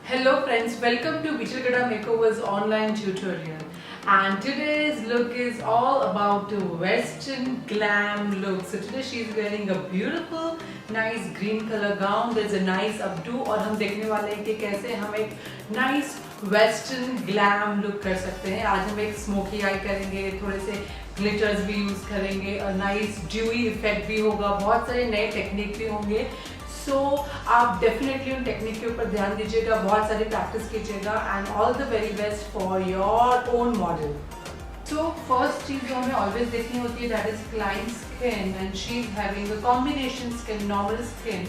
Hello friends, welcome to Bijal Makeover's online tutorial. And today's look is all about the Western glam look. So today she's wearing a beautiful, nice green color gown. There's a nice updo और हम देखने वाले हैं कि कैसे हम एक nice Western glam look कर सकते हैं. आज हम एक smoky eye करेंगे, थोड़े से glitters भी use करेंगे, और nice dewy effect भी होगा, बहुत सारे नए टेक्निक भी होंगे. सो आप डेफिनेटली उन टेक्निक के ऊपर ध्यान दीजिएगा, बहुत सारी प्रैक्टिस कीजिएगा and all the very best for your own model. So first चीज जो हमें ऑलवेज देखनी होती है that is client skin and she is having a combination skin, normal skin.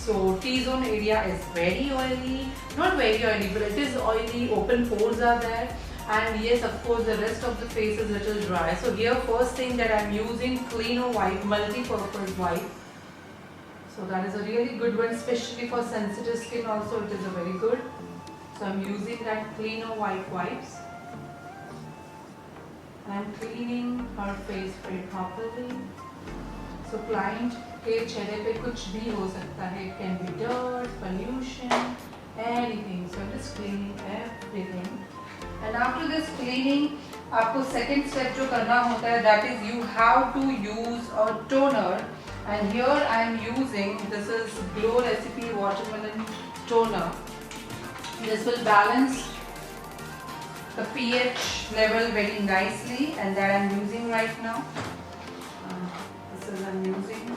So T-zone area is very oily, not very oily, but it is oily. Open pores are there, and yes, of course, the rest of the face is little dry. So here, first thing that I'm using Cleano White, multi-purpose white. So that is a really good one, especially for sensitive skin. Also, it is a very good. So I'm using that Cleano White wipes. And I'm cleaning her face very properly. So client के चेहरे पे कुछ भी हो सकता है. It can be dirt, pollution, anything. So I'm just cleaning everything. And after this cleaning, आपको second step जो करना होता है that is you have to use a toner. And here I am using, this is Glow Recipe Watermelon Toner. This will balance the pH level very nicely, and that I am using right now. This is I am using.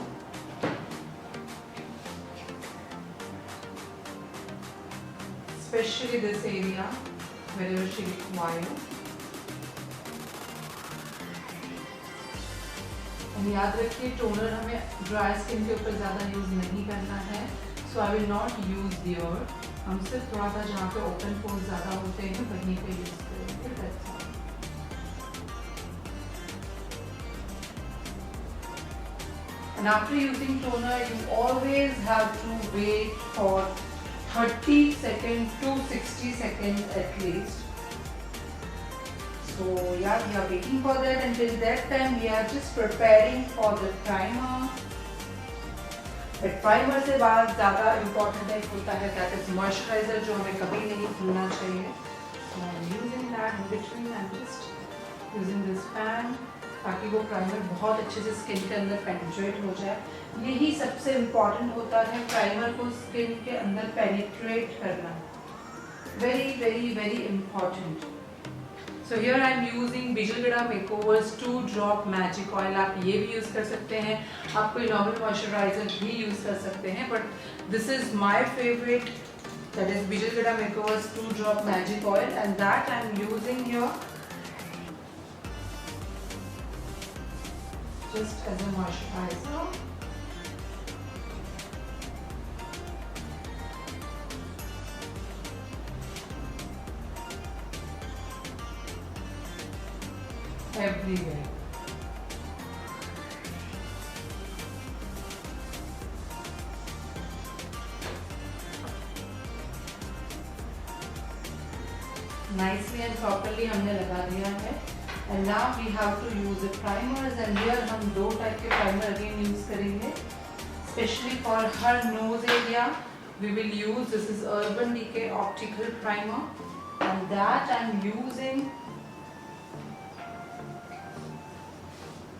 Especially this area, wherever she requires. याद रखिए toner हमें dry skin के ऊपर ज़्यादा use नहीं करना है. सो I will not use दियर. हम सिर्फ थोड़ा सा जहाँ पे ओपन पोर्स ज़्यादा होते हैं वहीं पे यूज़ करेंगे. And after using toner, you always have to wait for 30 seconds to 60 seconds at least. So yeah, we are waiting for that. Until that time, we are just preparing for the primer. But primer से बाद ज़्यादा important एक होता है that is moisturizer, जो हमें कभी नहीं भूलना चाहिए. So I'm using that in between. I'm just using this fan ताकि वो primer बहुत अच्छे से skin के अंदर penetrate हो जाए. यही सबसे important होता है, primer को skin के अंदर penetrate करना. Very very very important. So here I am using Bijal Makeover's 2-drop magic oil. आप ये भी यूज़ कर सकते हैं, आप कोई नॉर्मल मॉइस्चराइजर भी यूज़ कर सकते हैं, but this is my favorite, that is Bijal Makeover's 2-drop magic oil, and that I am using here just as a moisturizer. Everywhere. Nicely and properly हमने लगा दिया है. And now we have to use the primers, and here हम दो type के primer again use करेंगे. Especially for her nose area, we will use, this is Urban Decay Optical Primer, and that I'm using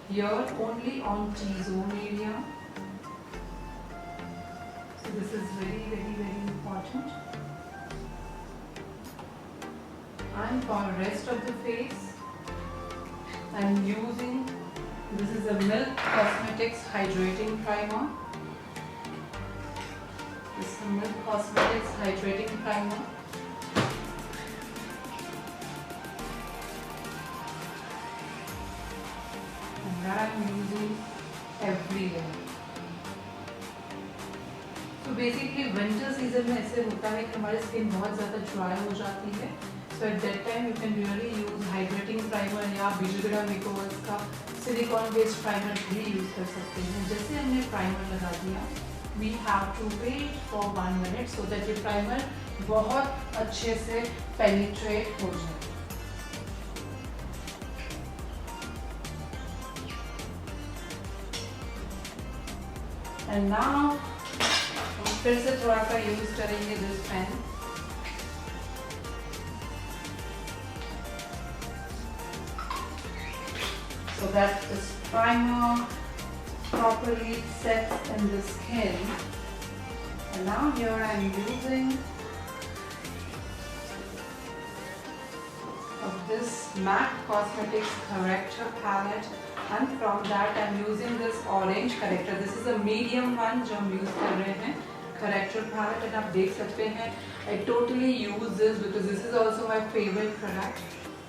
here only on T-zone area. So this is very very very important. And for rest of the face, I'm using, this is a Milk Cosmetics Hydrating Primer. This is a Milk Cosmetics Hydrating Primer. That I'm using everywhere. So basically winter season में ऐसे होता है कि हमारी skin बहुत ज़्यादा dry हो जाती है. So at that time you can really use hydrating primer, या Bijal Makeover's का silicone based primer भी यूज़ कर सकते हैं. जैसे हमने primer लगा दिया, we have to wait for 1 minute so that ये primer बहुत अच्छे से penetrate हो जाए. And now फिर से थोड़ा सा यूज करेंगे this pen. so that this primer properly sets in the skin. And now here I am using of this MAC Cosmetics corrector palette, and from that I am using this orange corrector. This is a medium one जो हम use कर रहे हैं corrector palette, and आप देख सकते हैं I totally use this because this is also my favorite product.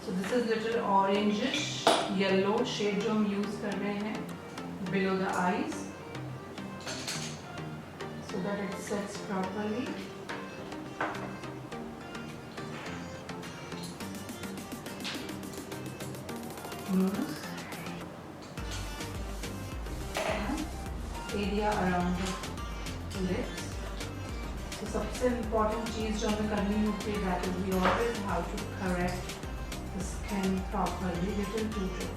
So this is little orangish yellow shade जो हम use कर रहे हैं below the eyes so that it sets properly. Nose and area around the lips. So सबसे important चीज़ जो हमें करनी होती है that is we always have to correct the skin properly, little two tone.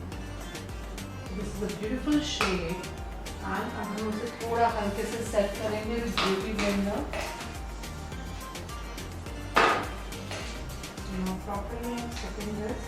So this is a beautiful shade and अब हम उसे थोड़ा हल्के से set करेंगे with beauty blender. Now properly I'm setting this.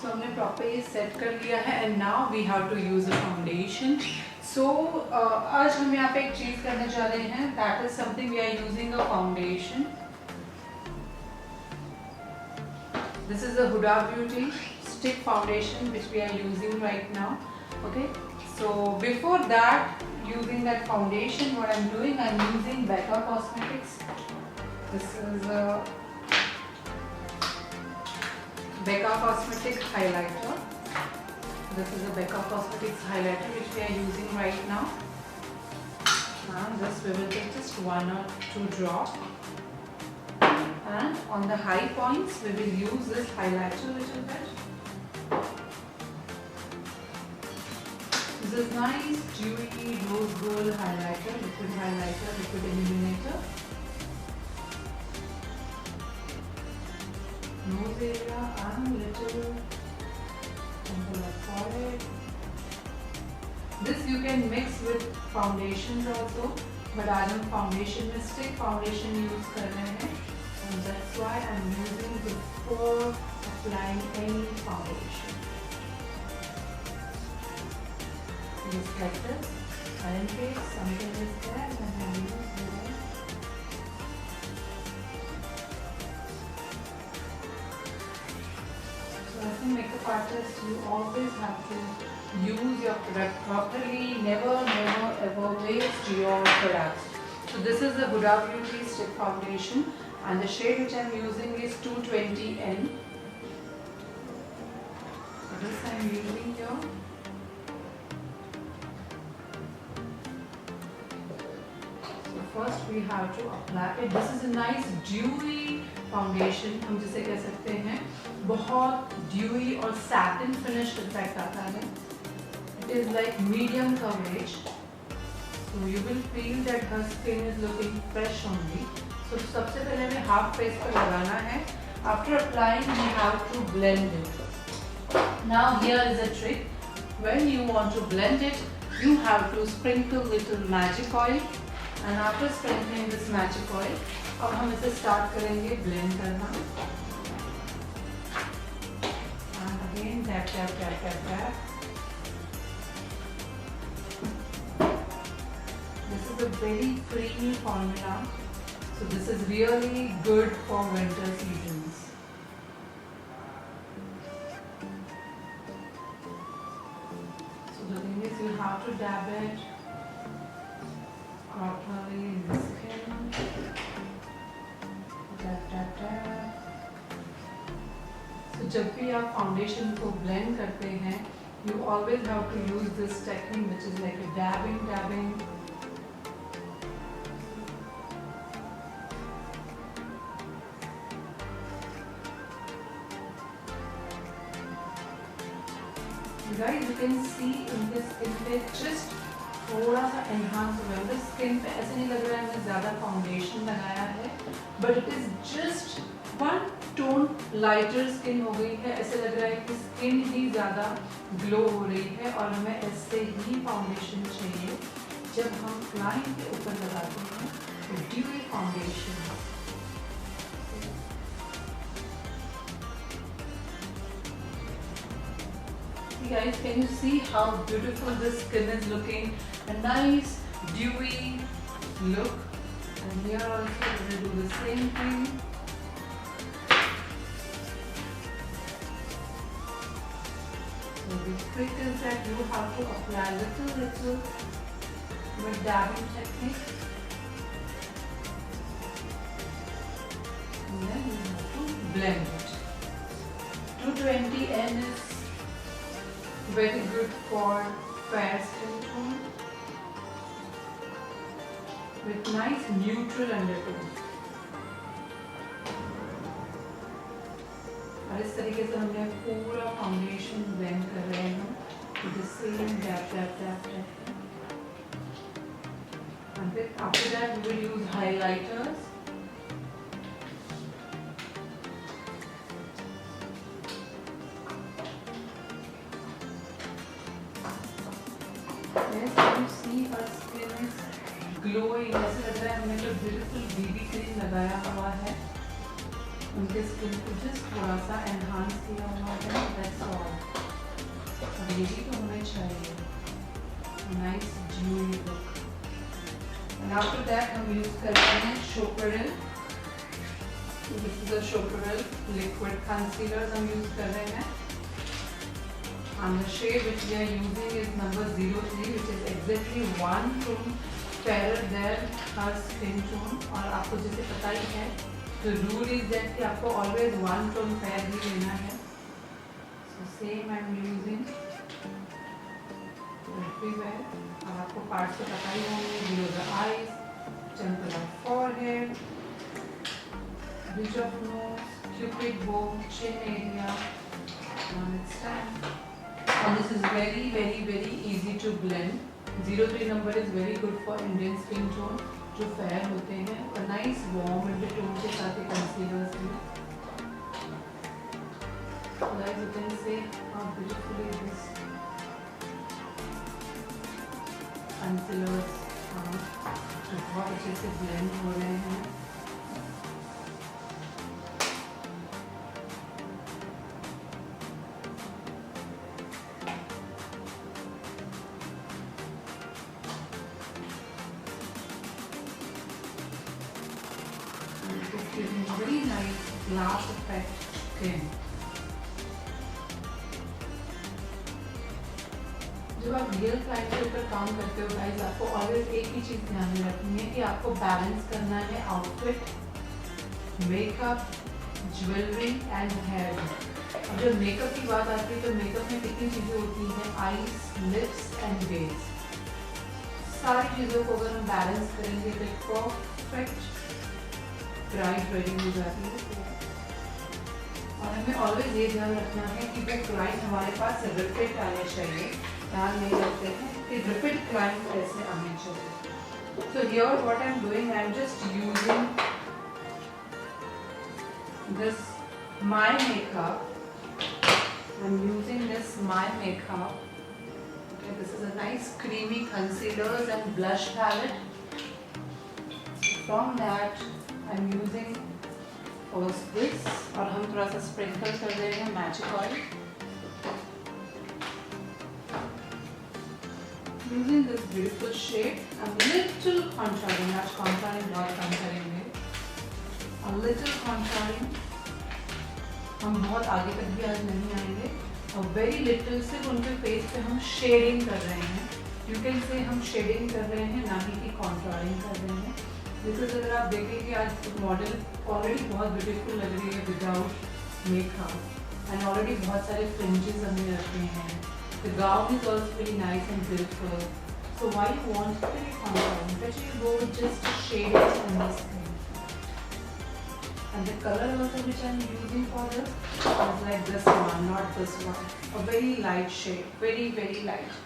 So हमने properly set कर लिया है and now we have to use a foundation. So आज हम यहाँ पे एक चीज़ करने जा रहे हैं, that is something we are using a foundation. This is the Huda Beauty stick foundation which we are using right now. Okay. So before that, using that foundation, what I'm doing, I'm using Becca Cosmetics. This is a Becca Cosmetics highlighter. This is a Becca Cosmetics highlighter which we are using right now. And this we will take just 1 or 2 drops. And on the high points, we will use this highlighter a little bit. This is nice, dewy, rose gold highlighter, liquid illuminator. Nose area and little on the forehead. This you can mix with foundations also, but आज हम foundation में stick foundation use कर रहे हैं, and that's why I'm using before applying any foundation. Just like this, and in case something is there, then I use it. As a makeup artist, you always have to use your product properly. Never ever waste your products. So this is the Huda Beauty Stick Foundation, and the shade which I am using is 220N. So this I am using here. So first we have to apply it. This is a nice dewy foundation. हम जिसे कह सकते हैं बहुत dewy और satin finish effect आता है. It is like medium coverage, so you will feel that her skin is looking fresh only. So सबसे पहले हमें half face पर लगाना है. After applying, we have to blend it. Now here is a trick. When you want to blend it, you have to sprinkle little magic oil, and after sprinkling this magic oil, अब हम इसे start करेंगे blend करना. Again, tap, tap, tap, tap, tap. This is a very creamy formula, so this is really good for winter seasons. So the thing is, you have to dab it properly in the skin. Tap, tap, tap. तो जब भी आप foundation को blend करते हैं, you always have to use this technique which is like a dabbing. You guys, you can see in this image just थोड़ा सा enhance हुआ है. स्किन पे ऐसे नहीं लग रहा है मैंने ज़्यादा फाउंडेशन लगाया है, but it is just 1 tone, lighter skin हो गई है, ऐसे लग रहा है कि स्किन ही ज़्यादा ग्लो हो रही है और हमें ऐसे ही फाउंडेशन चाहिए जब हम क्लाइंट के ऊपर लगाते हैं dewy foundation. Guys, can you see how beautiful this skin is looking? A nice dewy look. And here also we will do the same thing. So the trick is that you have to apply little with dabbing technique. And then you have to blend it. 220 N is very good for fair skin tone with nice neutral undertone. और इस तरीके से हमने पूरा foundation blend कर रहे हैं with the same dab. And then after that we will use highlighters. Yes, you see her skin is glowing. ऐसा लग रहा है हमने जो beautiful BB क्रीम लगाया हुआ है उनके स्किन को जस्ट थोड़ा सा एनहांस किया हुआ है, that's all. और ये भी तो हमें चाहिए nice dewy look. And after that हम यूज कर रहे हैं Chocorel. This is the Chocorel liquid concealer हम यूज कर रहे हैं. And the shade which we are using is number 03, which is exactly 1 tone fairer than her skin tone. और आपको जैसे पता ही है, the rule is that कि आपको always 1 tone fair ही लेना है. So same I am using everywhere. और आपको parts तो पता ही होंगे, below the eyes, temple of forehead, bridge of nose, cupid bow, chin area. Now it's time. And this is very easy to blend. 03 number is very good for Indian skin tone जो fair होते हैं और nice warm undertone के साथ concealers में. So guys, you can see how beautifully this concealers जो बहुत अच्छे से blend हो रहे हैं. Giving very nice glass effect skin. जब आप रियल क्लाइंट के ऊपर काम करते हो गाइस, आपको ऑलवेज एक ही चीज ध्यान में रखनी है कि आपको बैलेंस करना है outfit, makeup, jewellery and hair. और जब मेकअप की बात आती है तो मेकअप में कितनी चीजें होती हैं, आईज, लिप्स एंड बेस. सारी चीजों को अगर हम बैलेंस करेंगे तो परफेक्ट ब्राइड वेडिंग हो जाती है. और हमें ऑलवेज ये ध्यान रखना है कि वो क्लाइंट हमारे पास रिपीट आने चाहिए. ध्यान नहीं रखते हैं कि रिपीट क्लाइंट कैसे आने चाहिए. So here what I am doing, I am just using this My Makeup. I am using this My Makeup. Okay, this is a nice creamy concealers and blush palette. From that I'm using first this और हम थोड़ा सा sprinkle कर देंगे magic oil. Using this beautiful shade, a little contouring. आज contouring बहुत कम करेंगे. A little contouring. हम बहुत आगे तक भी आज नहीं आएंगे. और very little सिर्फ उनके face पे हम shading कर रहे हैं. You can say हम shading कर रहे हैं, ना ही कि contouring कर रहे हैं. बिकॉज अगर आप देखेंगे आज मॉडल ऑलरेडी बहुत ब्यूटीफुल लग रही है विदाउट मेकअप एंड ऑलरेडी बहुत सारे फ्रिंजेस हमने रखे हैं. The gown is also very nice and beautiful. So why you want to be confident that you go just shades in this thing. And the colour also which I am using for this is like this one, not this one. A very light shade, very light.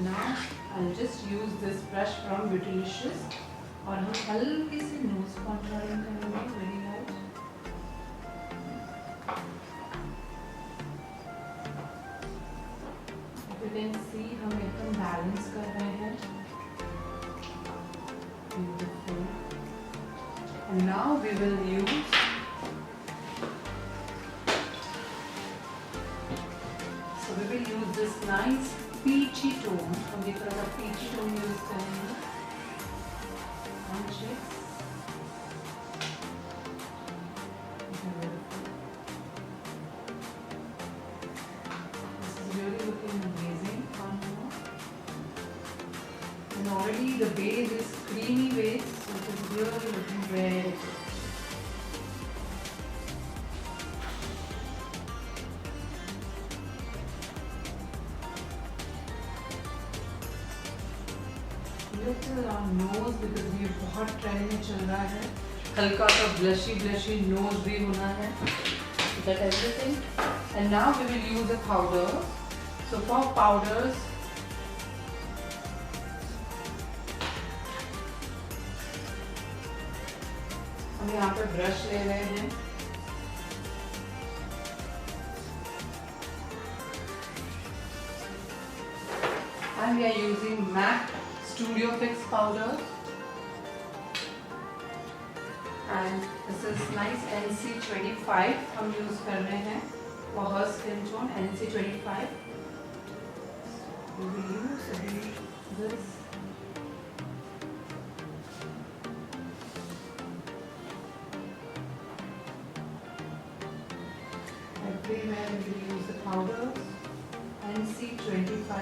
Now I'll just use this brush from Beautylicious और हम हल्के से knows contouring करेंगे very light. You can see हम एकदम balance कर रहे हैं. Beautiful. And now we will use this nice peachy tone. हम ये थोड़ा सा peachy tone use करेंगे. On cheeks. This is really looking amazing on you. And already the base is creamy base, so it is really looking very good. Little on nose because ये बहुत trend में चल रहा है. हल्का सा blushy nose भी होना है. That everything. And now we will use a powder. So for powders, हम यहाँ पे ब्रश ले रहे हैं. And we are using MAC Studio Fix powder, and this is nice NC25 हम यूज कर रहे हैं for her skin tone. NC25 we will use this. Everywhere we will use the powder. NC25,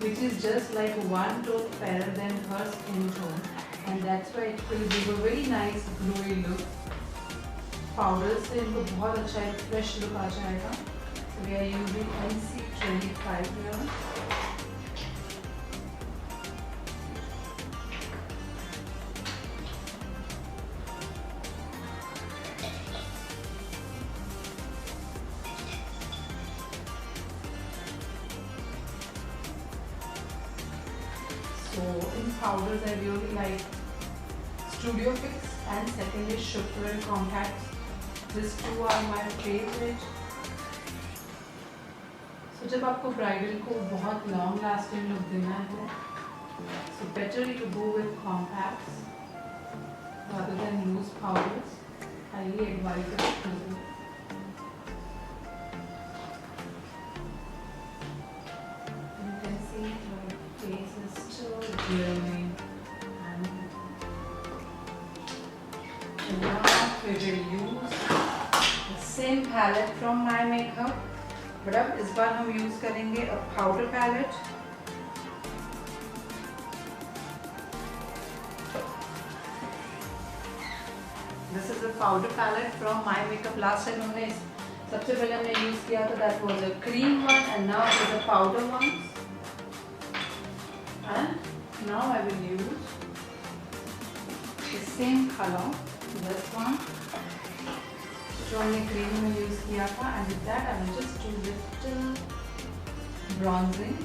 which is just like one tone fairer than her skin tone, and that's why it will give a very nice glowy look. Powder से इनको बहुत अच्छा एक fresh look आ जाएगा. So we are using NC25 here. So in powders I really like Studio Fix and second is Sugar Compacts. These two are my favorite. So जब आपको bridal को बहुत long lasting look देना है, so better to go with compacts rather than loose powders. Highly advisable. You can see my face is still glowing, and now we will use the same palette from My Makeup, but अब इस बार हम use करेंगे a powder palette. This is a powder palette from My Makeup. Last time हमने सबसे पहले हमने use किया था, that was a cream one, and now it is a powder one. And now I will use the same color, this one, जो हमने cream में use किया था, and with that I will just do little bronzing,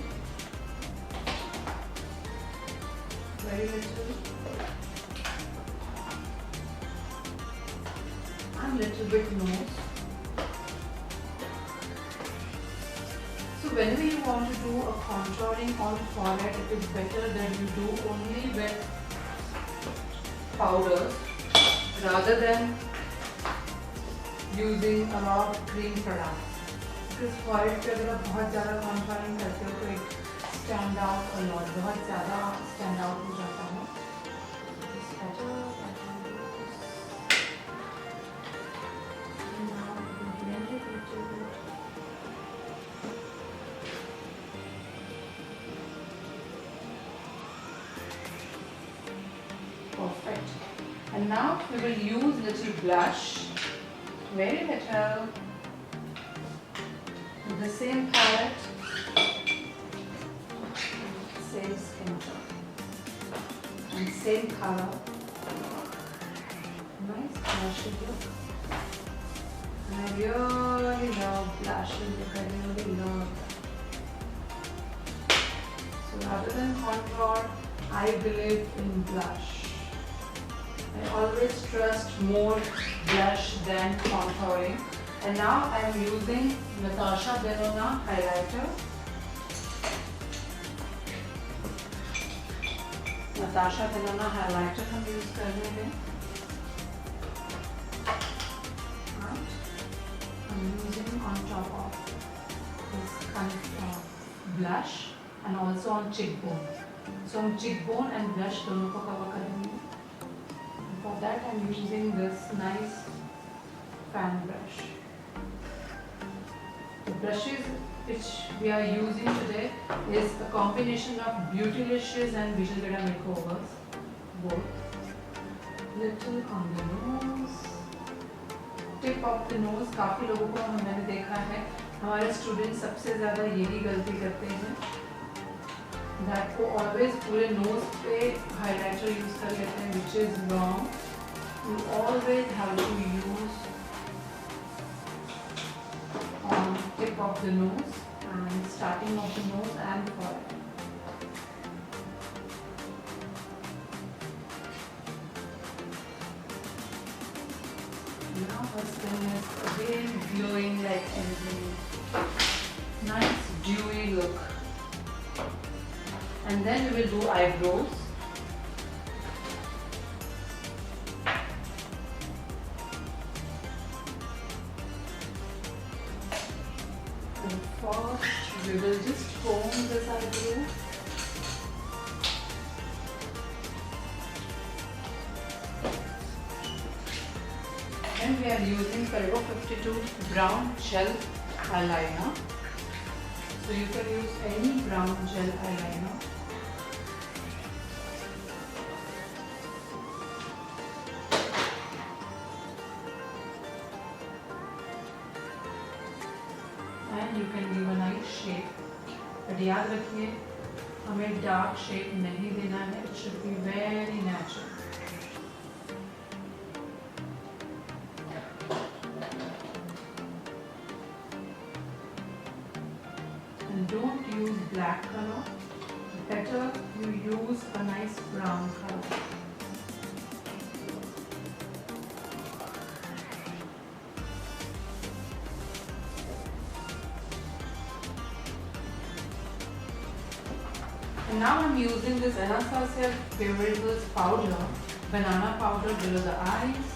very little, and little bit nose. So whenever you want to do a contouring on forehead, it is better that you do only with powders rather than using a lot of cream products. Because forehead पे अगर आप बहुत ज़्यादा contouring करते हो तो it stand out a lot, बहुत ज़्यादा stand out हो जाता है. It's better that you use. And now we blend it a little bit. Perfect. And now we will use little blush, very little, with the same palette, same skin tone, and same color. Nice blushy look. And I really love blushy look. I really love that. So rather than contour, I believe in blush. I always trust more blush than contouring. And now I am using Natasha Denona highlighter. Natasha Denona highlighter हम use कर रहे हैं. I'm using on top of this kind of blush and also on cheekbone. So हम cheekbone and blush दोनों को cover करेंगे. For that I'm using this nice fan brush. The brushes which we are using today is a combination of Beautylicious and Bijal Gada Makeovers, both. Little on the nose, tip of the nose. काफ़ी लोगों को मैंने देखा है, हमारे student सबसे ज़्यादा यही गलती करते हैं, that को always पूरे nose पे highlighter use कर लेते हैं, which is wrong. You always have to use on tip of the nose and starting of the nose and forehead. Now her skin is again glowing like anything. Nice dewy look. And then we will do eyebrows. First, we will just comb this eyebrow. And we are using Forever 52 brown gel eyeliner. So you can use any brown gel eyeliner. And you can give a nice shape. But याद रखिए, हमें dark shape नहीं देना है. It should be very natural. And don't use black color. Better you use a nice brown color. And now I'm using this Anastasia Beverly Hills powder, banana powder below the eyes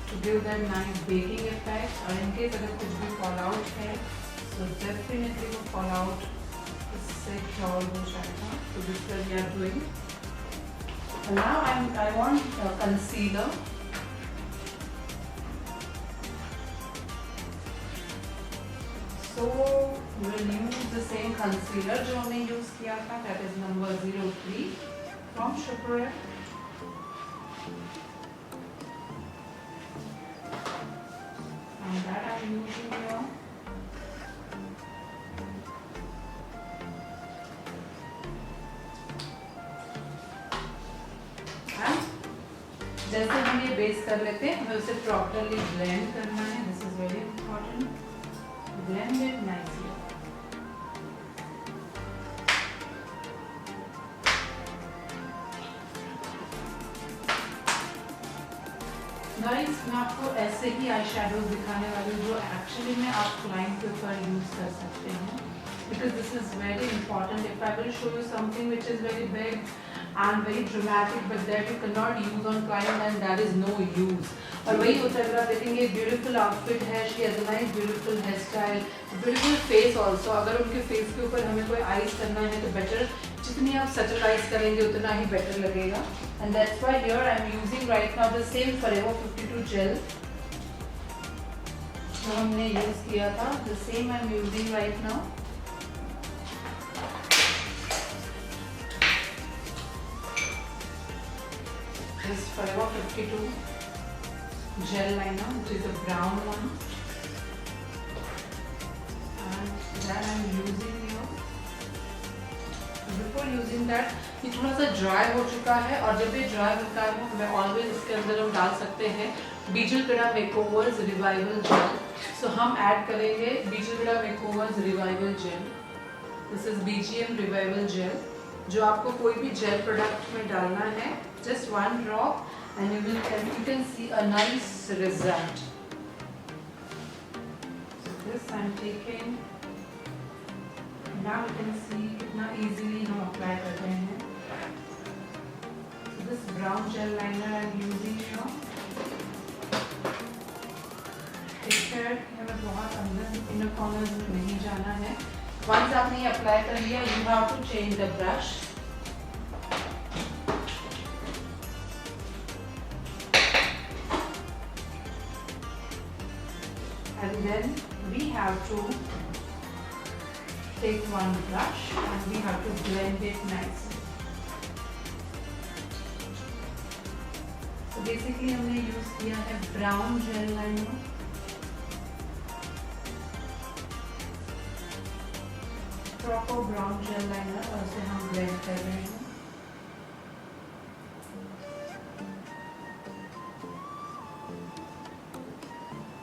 to give them nice baking effect. और in case अगर कुछ भी fall out है, so definitely वो fall out इससे cure हो जाएगा. So this is what we are doing. And now I want concealer. So we will use the same concealer जो हमने use किया था, that is number 03 from Shupper. And that I am using here. And जैसे हम ये base कर लेते हैं, हमें उसे properly blend करना है. This is very important. Blend it nicely. Guys, मैं आपको ऐसे ही आई शेडोज दिखाने वाली हूँ जो एक्चुअली में आप क्लाइंट के ऊपर यूज कर सकते हैं. Because this is very important. If I will show you something which is very big and very dramatic, but that you cannot use on client, then that is no use. और वही होता है, अगर आप देखेंगे ब्यूटीफुल आउटफिट है, she has a nice beautiful hairstyle, beautiful face also. अगर उनके फेस के ऊपर हमें कोई आइज करना है तो बेटर जितनी आप सटलाइज करेंगे उतना ही बेटर लगेगा. And that's why here I am using right now the same Forever 52 gel जो हमने यूज किया था. The same I am using right now. This Forever 52 gel liner, which is a brown one, and that I am using here. Before using that, ये थोड़ा सा dry हो चुका है, और जब ये ड्राई होता है तो हमें ऑलवेज इसके अंदर हम डाल सकते हैं बीजल गड़ा मेकओवर्स रिवाइवल जेल. सो हम ऐड करेंगे Bijal Gada makeovers revival gel. This is BGM revival gel, जो आपको कोई भी जेल प्रोडक्ट में डालना है just one drop, and you can see a nice result. So this I'm taking. Now you can see कितना easily हम apply कर रहे हैं. So this brown gel liner I'm using here. Take care कि हमें बहुत अंदर inner corners में नहीं जाना है. Once आपने ये apply कर लिया, you have to change the brush. And then we have to take one brush and we have to blend it nicely. So basically हमने use किया है brown gel liner. Proper brown jail liner और उसे हम blend कर रहे हैं.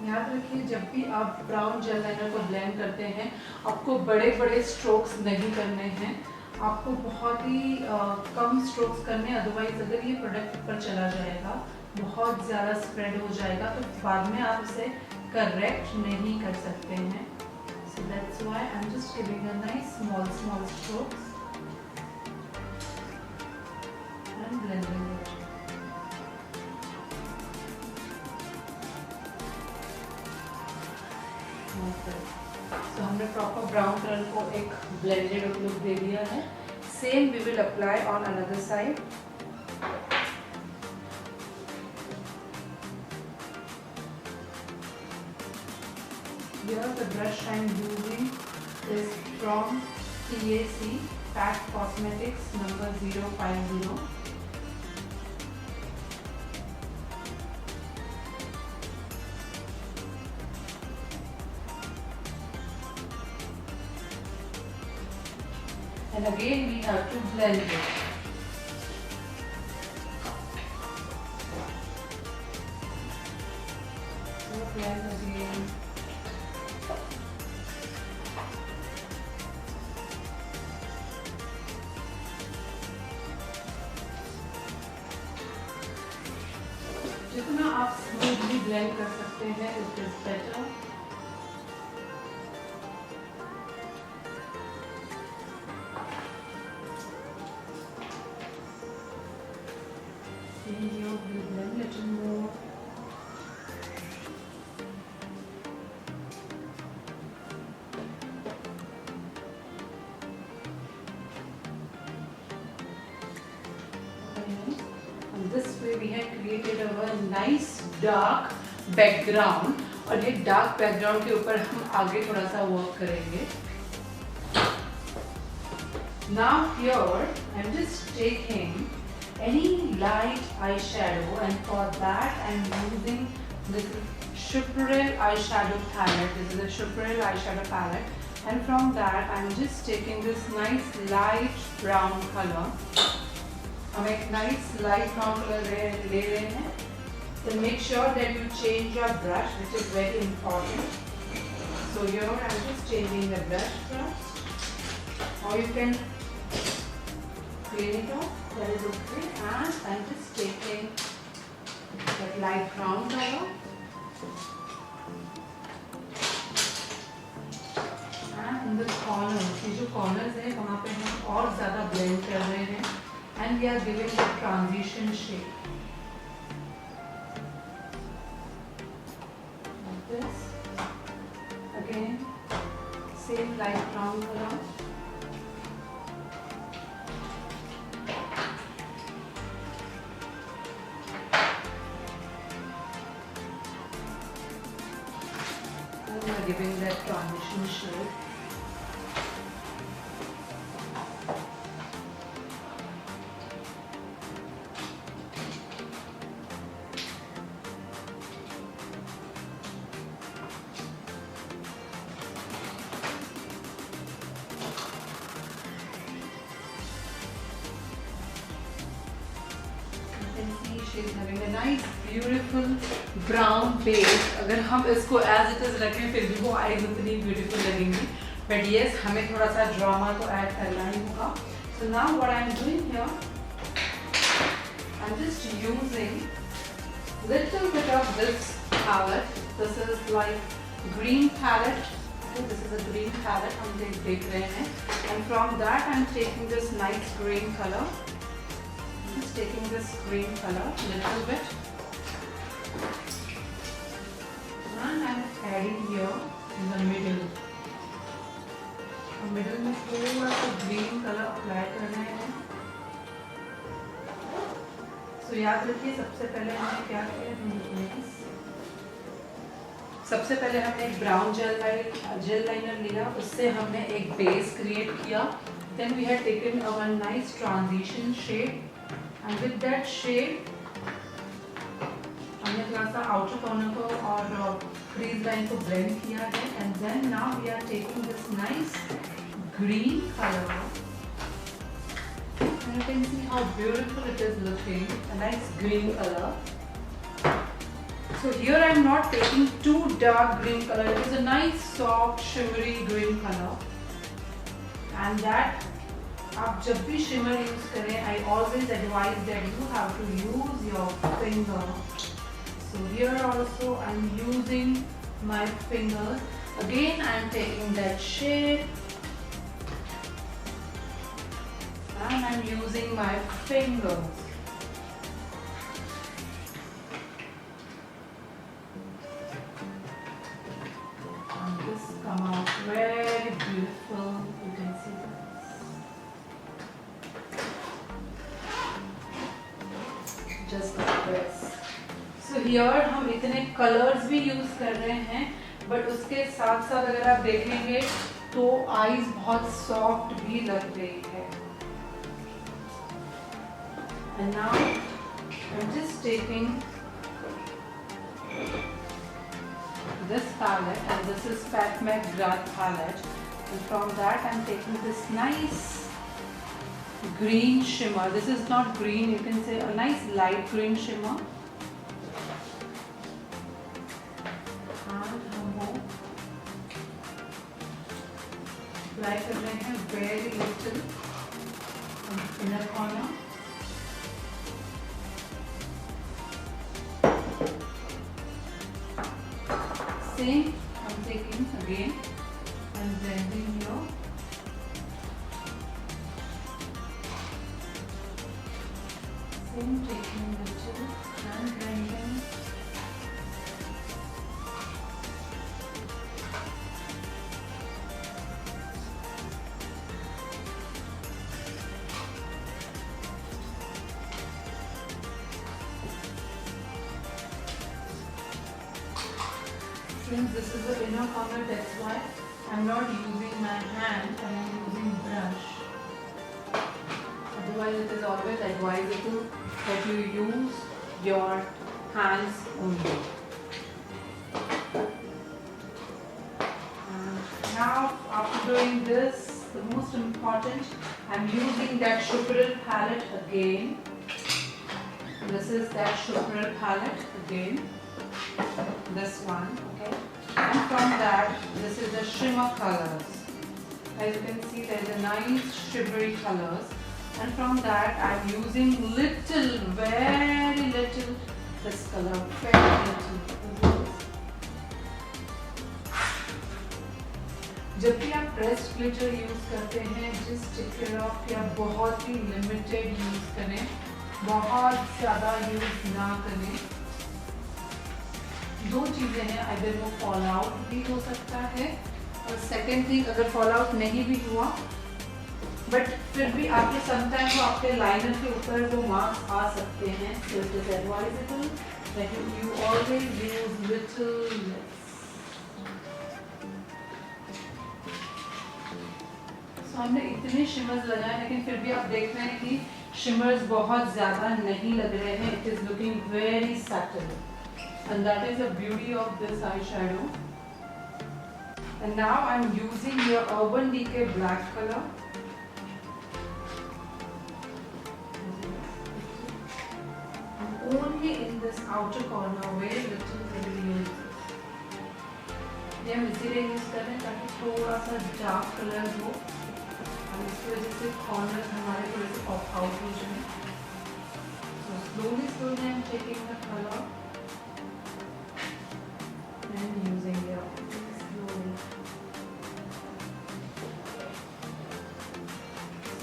याद रखिए जब भी आप ब्राउन जेल लाइनर को ब्लेंड करते हैं आपको बड़े बड़े स्ट्रोक्स नहीं करने हैं. आपको बहुत ही कम स्ट्रोक्स करने, अदरवाइज अगर ये प्रोडक्ट ऊपर चला जाएगा, बहुत ज़्यादा स्प्रेड हो जाएगा, तो बाद में आप इसे करेक्ट नहीं कर सकते हैं. So that's why I'm just giving a nice small strokes and blending it. Okay. So हमने proper brown color को एक blended look दे दिया है. Same we will apply on another side. Here the brush I'm using is from PAC, Pack Cosmetics number 050. And again we have to blend it. So blend again. जितना आप smoothly blend कर सकते हैं it is better. You will blend little more. This way we have created a nice dark background और ये dark background के ऊपर हम आगे थोड़ा सा work करेंगे. Now here I'm just taking any light eyeshadow and for that I'm using this Schuprel eyeshadow palette. This is a Schuprel eyeshadow palette and from that I'm just taking this nice light brown color. हम एक nice light brown color ले रहे हैं. Then make sure that you change your brush, which is very important. So here I'm just changing the brush first, or you can clean it off. That is okay. And I'm just taking that light brown color. And in the corners, ये जो corners है वहाँ पे हम और ज़्यादा blend कर रहे हैं. And we are giving a transition shape like this. Again, same light brown color. And we are giving that transition shape. She's having a nice beautiful brown base. अगर हम इसको as it is रखें फिर भी वो eyes उतनी beautiful लगेंगी. But yes, हमें थोड़ा सा drama तो add करना ही होगा. So now what I am doing here, I'm just using little bit of this palette. This is like green palette. Okay, this is a green palette. I'm take and from that I'm taking this nice green color. Just taking this green color a little bit, and I'm adding here in the middle. Middle में थोड़ा सा green colour apply करना है. सो याद रखिए सबसे पहले हमने क्या किया, सबसे पहले हमने एक ब्राउन जेल लाइनर लिया, उससे हमने एक बेस क्रिएट किया. Then we had taken our nice transition shade, and with that shade हमने थोड़ा सा आउटर कॉर्नर को और क्रीज लाइन को ब्लेंड किया है. And then now we are taking this nice green color, and you can see how beautiful it is looking, a nice green color. So here I am not taking too dark green color, it is a nice soft shimmery green color, and that आप जब भी shimmer use करें, I always advise that you have to use your finger. So here also I am using my fingers. Again I am taking that shade, and I'm using my fingers. And this come out very beautiful. You can see this. Just like this. So here हम इतने colors भी use कर रहे हैं, but उसके साथ साथ अगर आप देखेंगे तो eyes बहुत soft भी लग रही है. And now I'm just taking this palette, and this is Pat McGrath palette, and from that I'm taking this nice green shimmer. This is not green, you can say a nice light green shimmer. And हम वो apply कर रहे हैं very little inner corner. Same, I'm taking again and blending here. Same, taking little and blending. Since this is the inner corner, that's why I'm not using my hand and I'm using brush. Otherwise it is always advisable that you use your hands only. And now after doing this, the most important, I'm using that Schuprel palette again. This is that Schuprel palette again. This one, okay, and from that this is the shimmer colors. As you can see, there is a nice shimmery colors, and from that I am using little, very little this color, very little. जब भी आप pressed glitter use करते हैं, just take care of या बहुत ही limited use करें, बहुत ज़्यादा यूज ना करें. दो चीज़ें हैं, अगर वो फॉल आउट भी हो सकता है, और सेकेंड थिंग अगर फॉल आउट नहीं भी हुआ बट फिर भी आपके समटाइम वो आपके लाइनर के ऊपर वो मार्क्स आ सकते हैं. So it is advisable that you always use little less. So हमने इतने शिमर्स लगाए, लेकिन फिर भी आप देख रहे हैं कि शिमर्स बहुत ज़्यादा नहीं लग रहे हैं. It is looking very subtle. And that is the beauty of this eyeshadow. And now I'm using your Urban Decay black color. And only in this outer corner, very little we will use it. ये हम इसीलिए use कर रहे हैं ताकि थोड़ा सा dark colour हो, और इसकी वजह से कॉर्नर हमारे थोड़े से पॉप आउट हो जाए. slowly I'm taking the color and using it slowly.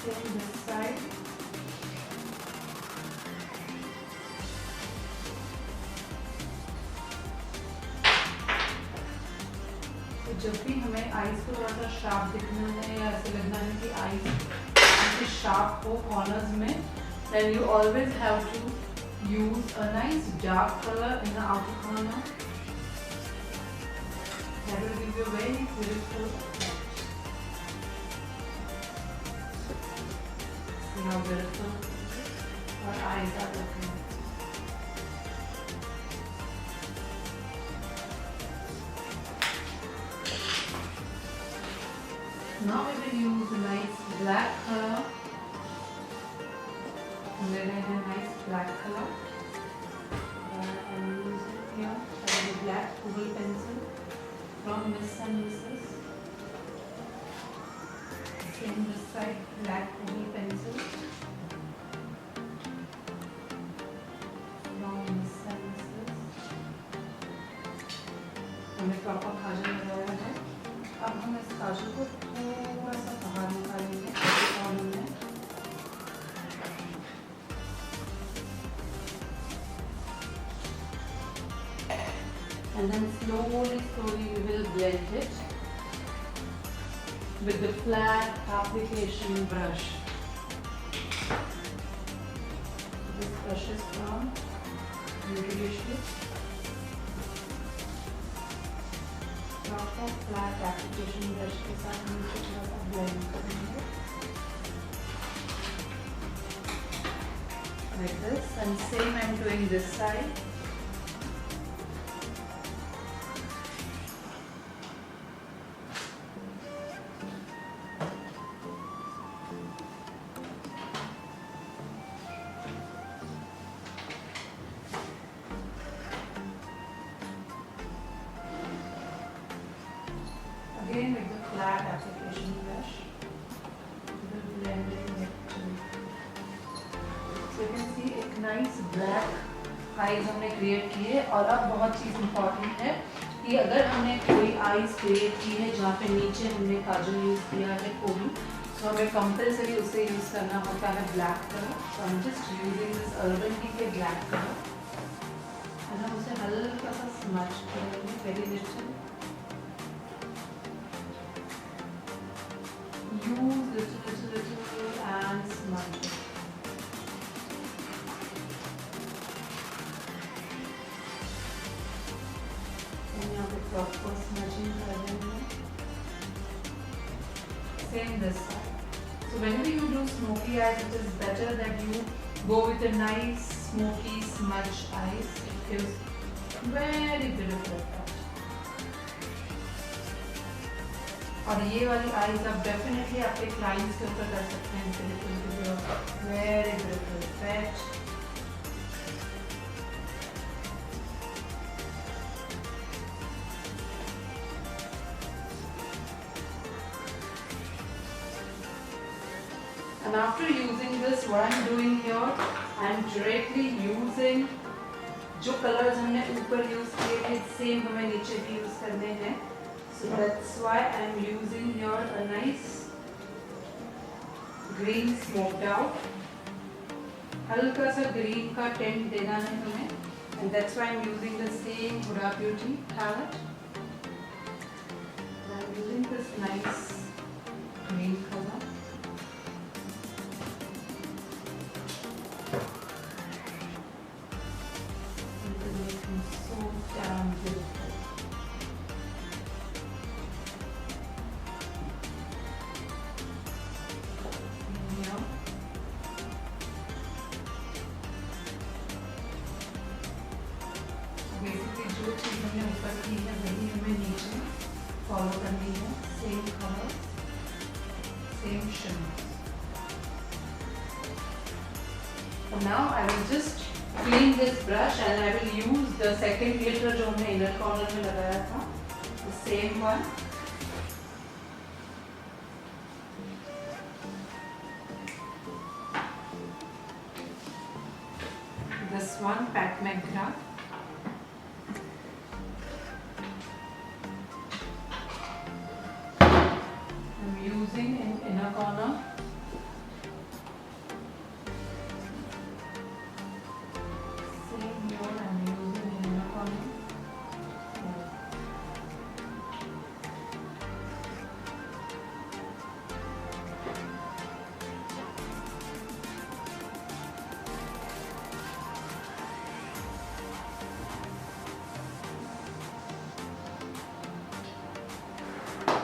Same this side. तो जब भी हमें आईज को थोड़ा सा शार्प दिखना है या ऐसे लगना है कि आईज ऐसे शार्प हो कॉर्नर्स में, then you always have to use a nice dark color in the outer corner. That will give you a very beautiful effect. See how beautiful our eyes are looking. Now we will use a nice black color. And then I have a nice black color. I'm using here a black Google pencil from Miss and Mrs. Same this side, black Google pencil from Miss and Mrs. हमने proper काजल लगाया है. अब हम इस काजल को थोड़ा सा बाहर निकालेंगे कॉर्नर में. And then slowly we will blend it with the flat application brush. This brush is from Beautylish. Proper flat application brush के साथ हम इसे थोड़ा सा blend करेंगे. Like this, and same I am doing this side. Again with the flat application brush, we will blend it too. So you can see एक nice black eyes हमने create की है. और अब बहुत चीज़ important है कि अगर हमने कोई eyes create की है जहाँ पे नीचे हमने काजल use किया है कोई, तो हमें compulsory उसे use करना होता है black color. So I'm just using this Urban Decay black color. और हम उसे हल्का सा smudge करेंगे, very little. Use little and smudge it. And यहाँ पे proper smudging कर देंगे. Same this side. So whenever you do smoky eyes, it is better that you go with a nice smoky smudge eyes. It gives very beautiful effect. और ये वाली eyes आप definitely आपके clients के ऊपर कर सकते हैं. Very beautiful effect. And after using this, what I'm doing here, I'm directly using जो कलर्स हमने ऊपर यूज किए थे, सेम हमें नीचे भी यूज करने हैं. So that's why I'm using here a nice green smoked out. हल्का सा green का tint देना है हमें, and that's why I'm using the same Huda Beauty palette. And I'm using this nice green color. It will make me so damn beautiful. Basically जो चीज़ हमने ऊपर की है वही हमें नीचे फॉलो करनी है. Same colour, same shimmer. Now I will just clean this brush and I will use the second glitter जो हमने inner corner में लगाया था, the same one. 1 Pat McGrath. I'm using in inner corner. Same here, I'm using in inner corner.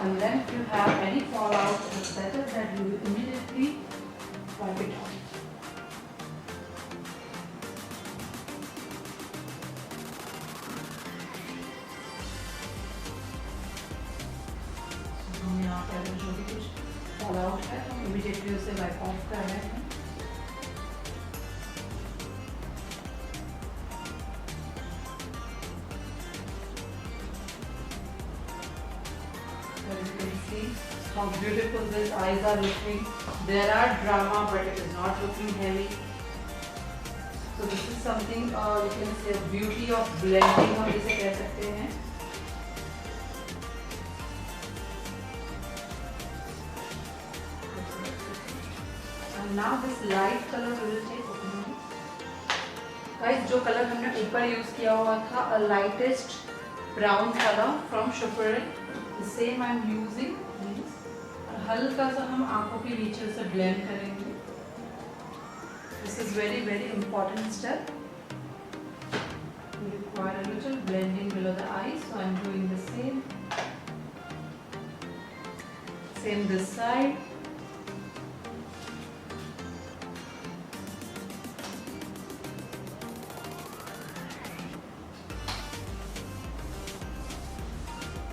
And then if you have any fallout, it's better that you immediately wipe it off. So हम यहाँ पर जो भी कुछ fallout है हम immediately उसे wipe off कर रहे हैं. As you can see how beautiful these eyes are looking. There are drama, but it is not looking heavy. So this is something you can say beauty of blending हम इसे कह सकते हैं. And now this light color we will take. Guys, जो colour हमने ऊपर use किया हुआ था, a lightest brown color from Shupperin. The same I am using this. और हल्का सा हम आंखों के नीचे से blend करेंगे. This is very important step. We require a little blending below the eyes, so I am doing the same. Same this side.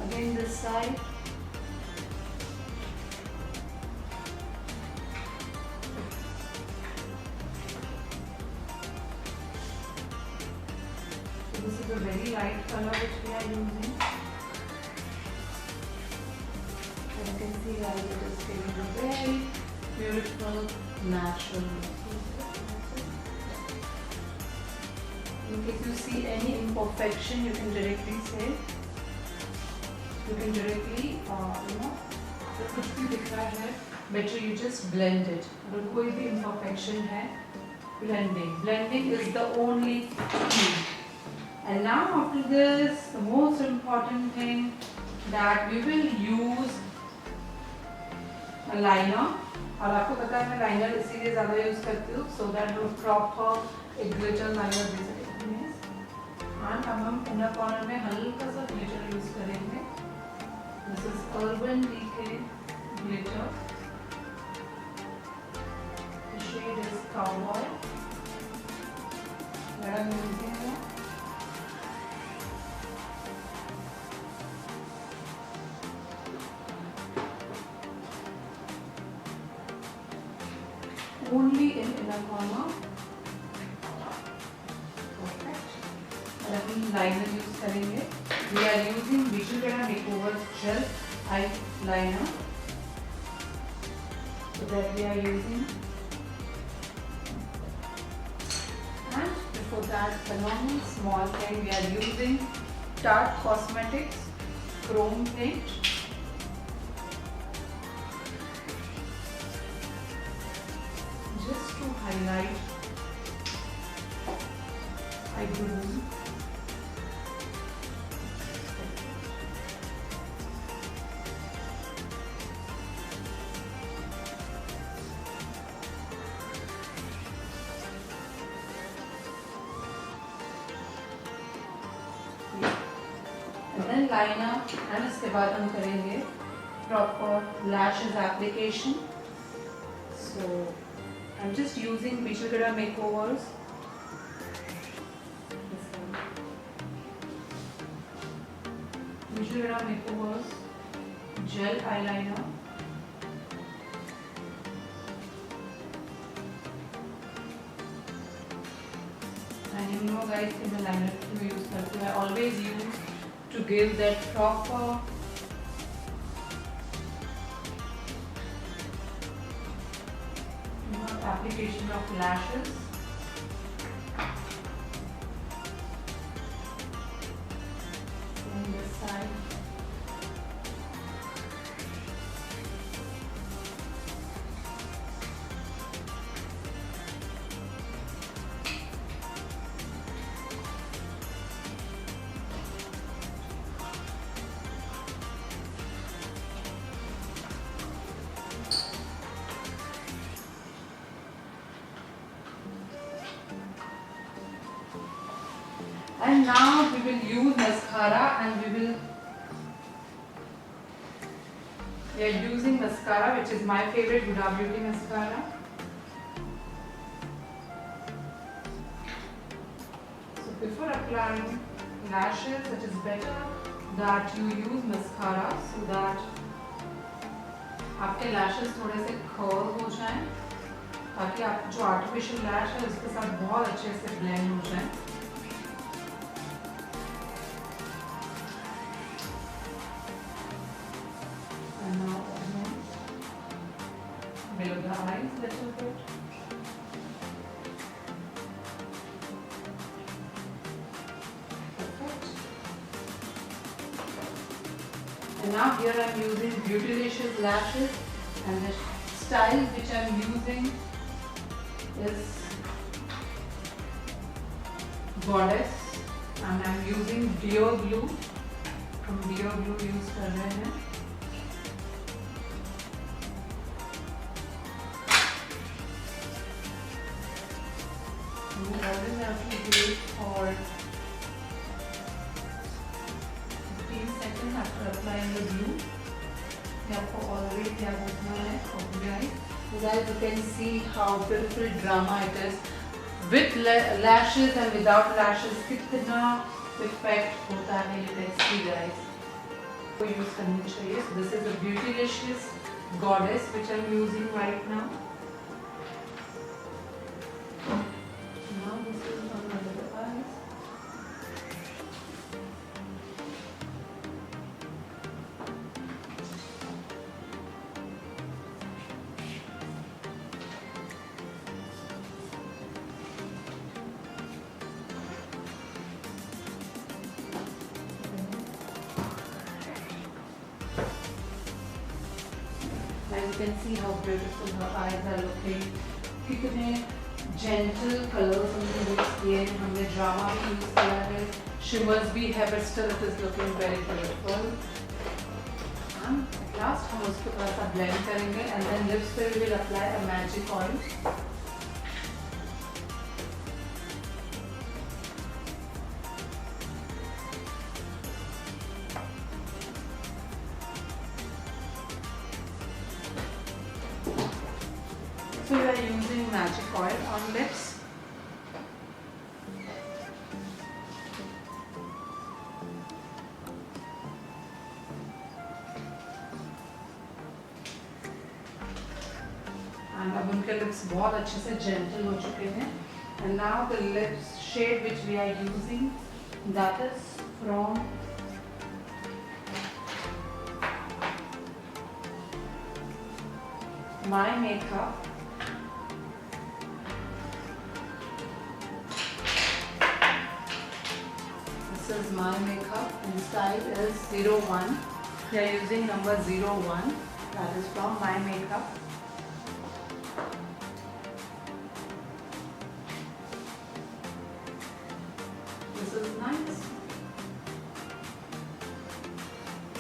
Again this side. So this is a very light color which we are using. As you can see, guys, it is giving a very beautiful natural look. In case you see any imperfection, you can directly say. You can directly, अगर कुछ भी दिख रहा है, better you just blend it. अगर कोई भी imperfection है, blending is the only key. And now after this, the most important thing that we will use a liner. और आपको पता है मैं liner इसीलिए ज़्यादा use करती हूँ, so that वो proper एक glitter liner दे सकते हैं. And अब हम inner corner में हल्का सा glitter use करेंगे. This is Urban Decay glitter. The shade is Cowboy. Where I'm using it. Only in inner corner. Perfect. और अभी liner use करेंगे. We are using Bichulgada Makeover's gel eyeliner. So that we are using. And before that, the normal small thing we are using Tarte Cosmetics Chrome Paint. Just to highlight eyebrow. then liner and इसके बाद हम करेंगे proper lashes application. So I'm just using Bichulgada Makeovers. Bichulgada Makeovers gel eyeliner. And you know guys, in the liner to use करती हूँ, I always use to give that proper application of lashes. side. And now we will use mascara, and we are using mascara, which is my favorite, Huda Beauty mascara. So before applying lashes, it is better that you use mascara so that आपके lashes थोड़े से curl हो जाएं, ताकि आप जो artificial lash है उसके साथ बहुत अच्छे से blend हो जाएं. Below the eyes a little bit. Perfect. And now here I am using Beautylicious lashes, and the style which I am using is Goddess, and I am using Dio Glue. हम Dio Glue use कर रहे हैं. You always have to wait for 15 seconds after applying the glue. ये आपको already क्या होना है, guys. So guys, you can see how beautiful drama it is. With lashes and without lashes, कितना effect होता है, you can see guys. को use करनी चाहिए. So this is a Beautylicious Goddess which I am using right now. Now this is on my little eyes. And you can see how beautiful her eyes are looking. कितने gentle colors हमने use किए हैं, हमने drama भी use किया है, shimmers भी है, but still it is looking very beautiful. And last हम उसको थोड़ा सा blend करेंगे, and then lips पे we will apply a magic oil. So we are using magic oil on lips. And अब उनके lips बहुत अच्छे से gentle हो चुके हैं. And now the lips shade which we are using, that is from My Makeup. This is My Makeup and style is 01. We are using number 01. That is from My Makeup. This is nice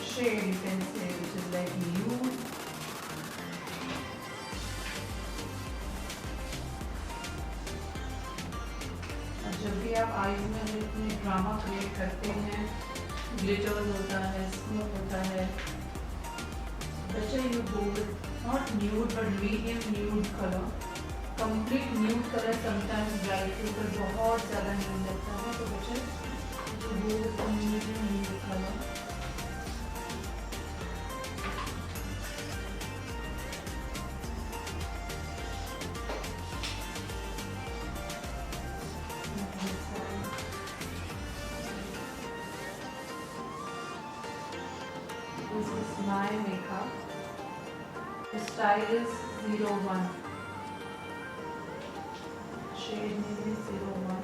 shade, you can say, which is like nude. जब भी आप eyes में इतने drama create करते हैं, glitters होता है, smoke होता है, better you go with not nude but medium nude color. Complete nude color sometimes bright के ऊपर बहुत ज़्यादा nude लगता है, तो better you go with a medium nude color. This is My Makeup. The style is 01. Shade name is 01.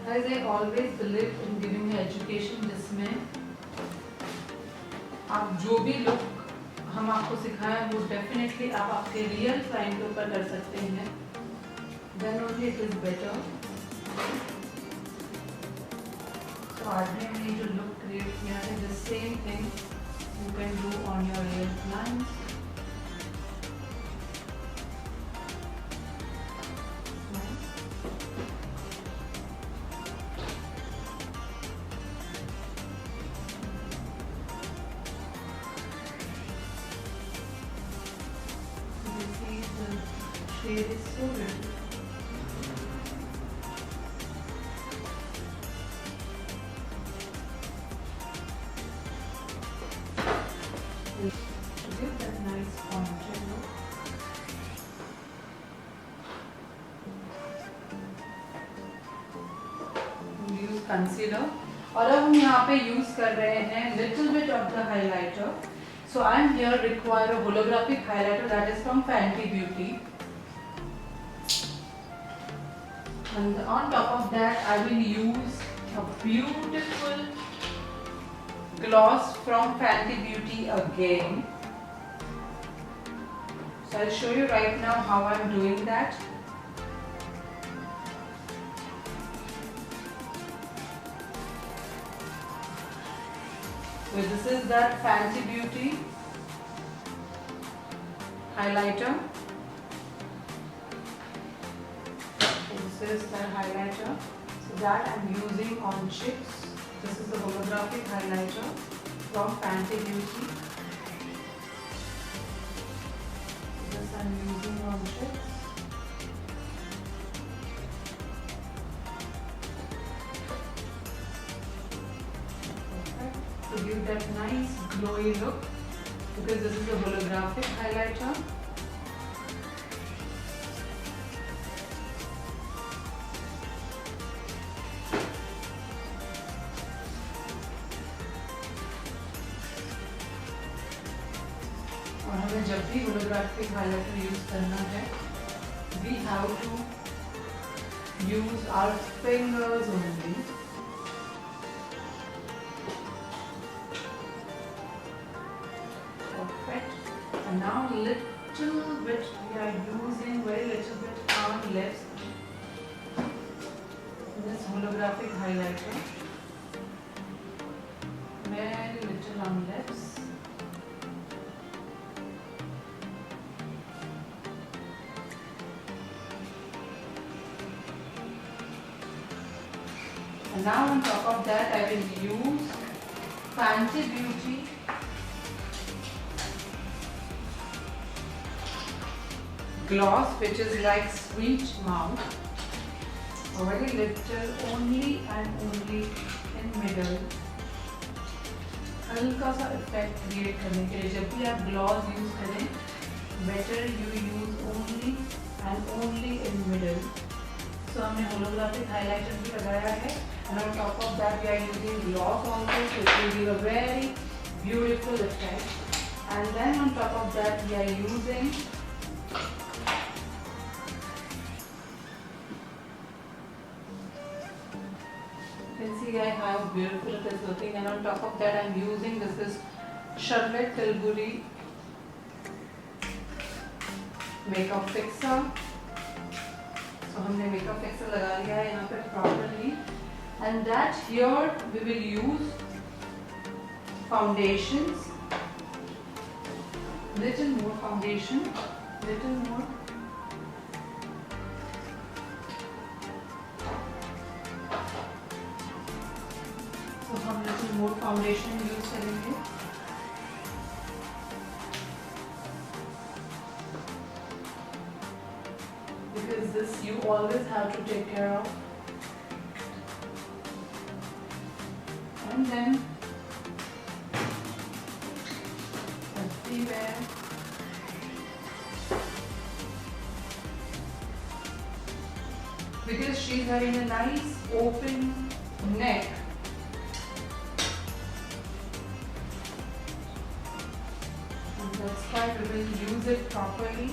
Guys, I always believe in giving you education जिसमें आप जो भी लुक हम आपको सिखाएं वो डेफिनेटली आप आपके रियल क्लाइंट के ऊपर कर सकते हैं, then only it is better. तो आज में हमने जो लुक क्रिएट किया है the same thing you can do on your real clients. Shade is so beautiful. To give that nice pointed look. We use concealer और अब हम यहाँ पे यूज कर रहे हैं little bit of the highlighter. So I am here require a holographic highlighter that is from Fenty Beauty. And on top of that, I will use a beautiful gloss from Fenty Beauty again. So I'll show you right now how I'm doing that. So this is that Fenty Beauty highlighter. This is the highlighter, so that I'm using on cheeks. This is the holographic highlighter from Fenty Beauty. This I'm using on cheeks. Perfect. To give that nice glowy look, because this is a holographic highlighter. और हमें जब भी holographic highlighter use करना है we have to use our fingers only. Perfect. And now little bit we are using very little bit on lips. This holographic highlighter. Very little on lips. And now on top of that I will use Fenty Beauty gloss, which is like sweet mouth, a very little only and only in middle, हल्का सा effect create करने के लिए। जब भी आप gloss use करें better you use only and only in middle. So हमने होलोग्राफिक हाइलाइटर भी लगाया है and on top of that we are using gloss also, so it will give a very beautiful effect. And then on top of that we are using you can see guys how beautiful it is looking, and on top of that I am using this is Charlotte Tilbury makeup fixer. So हमने makeup fixer लगा लिया है यहाँ पे properly, and that here we will use foundations, little more foundation, little more. So हम little more foundation use करेंगे। Because this you always have to take care of. And then everywhere because she's having a nice open neck, and that's why we will use it properly.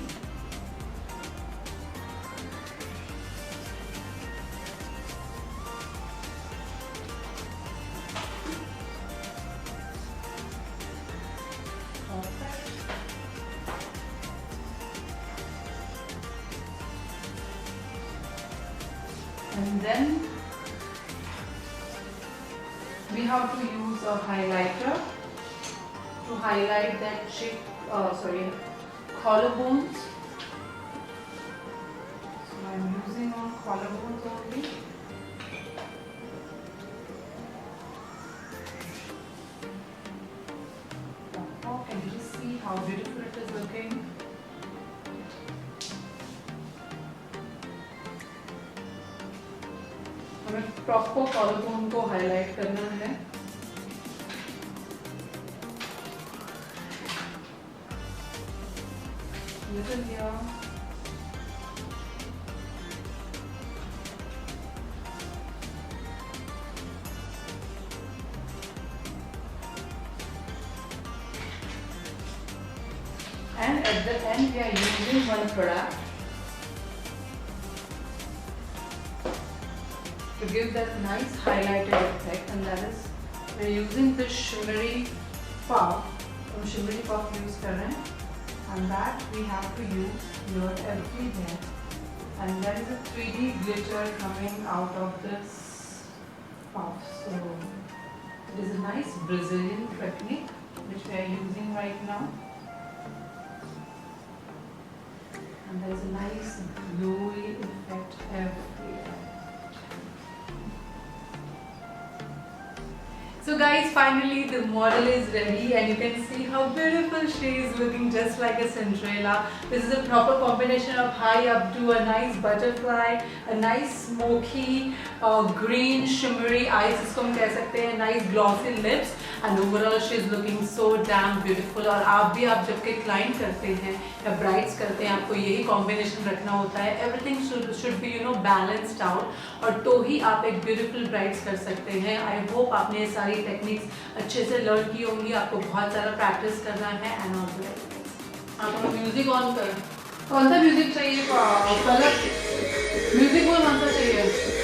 And then we have to use a highlighter to highlight that collarbones. So I'm using on collarbones only. Oh, can you just see how beautiful it is looking? हमें proper collarbone को highlight करना है. Little here. And at the end we are using one product to give that nice highlighted effect, and that is we are using this shimmery puff. हम shimmery puff use कर रहे हैं, and that we have to use here everywhere. And there is a 3D glitter coming out of this puff. So it is a nice Brazilian technique which we are using right now. And there is a nice glowy effect everywhere. So guys, finally the model is ready and you can see how beautiful she is looking, just like a Cinderella. This is a proper combination of high updo, a nice butterfly, a nice smoky green shimmery eyes, इसको हम कह सकते हैं, nice glossy lips, and overall she is looking so damn beautiful. और आप जब के client करते हैं या brides करते हैं, आपको यही combination रखना होता है. Everything should be balanced out, और तो ही आप एक beautiful brides कर सकते हैं. I hope आपने ये सारी टेक्निक्स अच्छे से लर्न की होंगी. आपको बहुत सारा प्रैक्टिस करना है. एंड आप म्यूजिक ऑन कर. कौन सा म्यूजिक चाहिए? कलर म्यूजिक कौन सा चाहिए?